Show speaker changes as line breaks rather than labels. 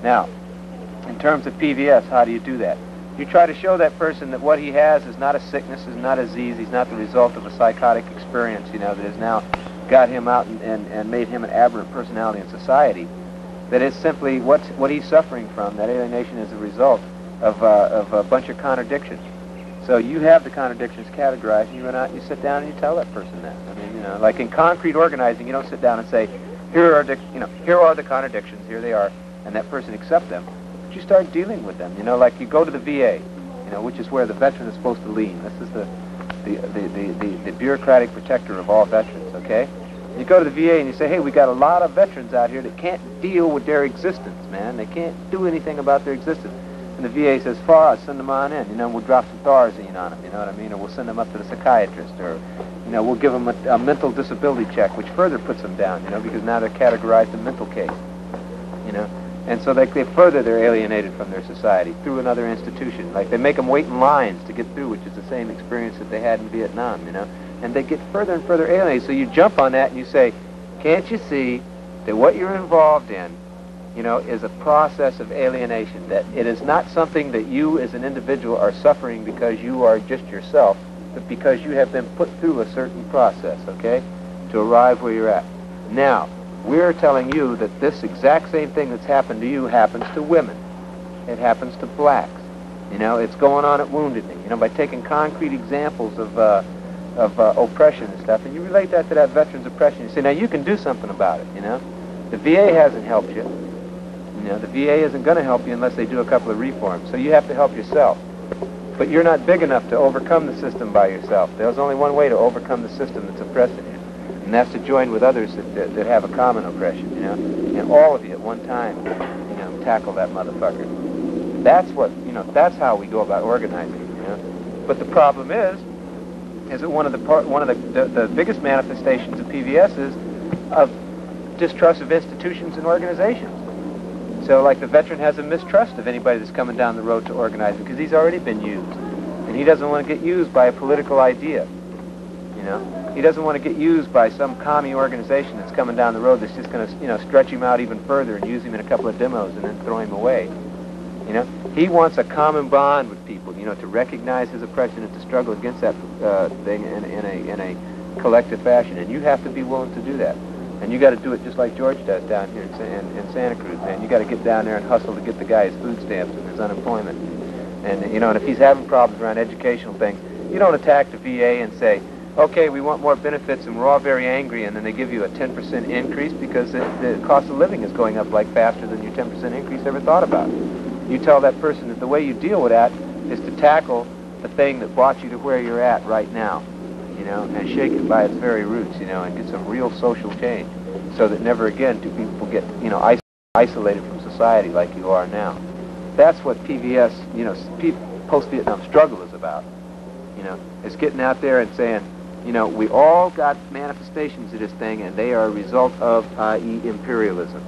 Now, in terms of PVS, how do you do that? You try to show that person that what he has is not a sickness, is not a disease, he's not the result of a psychotic experience, you know, that has now got him out and made him an aberrant personality in society. That it's simply what he's suffering from. That alienation is a result of a bunch of contradictions. So you have the contradictions categorized, and you run out and you sit down and you tell that person that. I mean, you know, like in concrete organizing, you don't sit down and say, here are the contradictions, here they are, and that person accept them. But you start dealing with them. You know, like you go to the VA, you know, which is where the veteran is supposed to lean. This is the bureaucratic protector of all veterans. Okay. You go to the VA and you say, hey, we got a lot of veterans out here that can't deal with their existence, man. They can't do anything about their existence. And the VA says, fine, send them on in. You know, we'll drop some Thorazine on them, you know what I mean? Or we'll send them up to the psychiatrist. Or, you know, we'll give them a mental disability check, which further puts them down, you know, because now they're categorized in mental case, you know. And so they're alienated from their society through another institution. Like they make them wait in lines to get through, which is the same experience that they had in Vietnam, you know. And they get further and further alienated. So you jump on that and you say, can't you see that what you're involved in, you know, is a process of alienation, that it is not something that you as an individual are suffering because you are just yourself, but because you have been put through a certain process, okay, to arrive where you're at. Now, we're telling you that this exact same thing that's happened to you happens to women. It happens to blacks. You know, it's going on at Wounded Knee, you know, by taking concrete examples of oppression and stuff, and you relate that to that veteran's oppression. You say, now you can do something about it, you know. The VA hasn't helped you. You know, the VA isn't going to help you unless they do a couple of reforms. So you have to help yourself. But you're not big enough to overcome the system by yourself. There's only one way to overcome the system that's oppressing you, and that's to join with others that have a common oppression, you know. And all of you at one time, you know, tackle that motherfucker. That's what, you know, that's how we go about organizing, you know. But the problem is that one of the biggest manifestations of PVS is of distrust of institutions and organizations. So, like, the veteran has a mistrust of anybody that's coming down the road to organizing because he's already been used, and he doesn't want to get used by a political idea. You know, he doesn't want to get used by some commie organization that's coming down the road that's just going to, you know, stretch him out even further and use him in a couple of demos and then throw him away. You know, he wants a common bond with people, you know, to recognize his oppression and to struggle against that thing in a collective fashion, and you have to be willing to do that. And you got to do it just like George does down here in Santa Cruz, man. You got to get down there and hustle to get the guy his food stamps and his unemployment. And, you know, and if he's having problems around educational things, you don't attack the VA and say, okay, we want more benefits and we're all very angry, and then they give you a 10% increase because the cost of living is going up like faster than your 10% increase ever thought about. You tell that person that the way you deal with that is to tackle the thing that brought you to where you're at right now, you know, and shake it by its very roots, you know, and get some real social change so that never again do people get, you know, isolated from society like you are now. That's what PVS, you know, post-Vietnam struggle is about, you know, is getting out there and saying, you know, we all got manifestations of this thing and they are a result of, i.e., imperialism.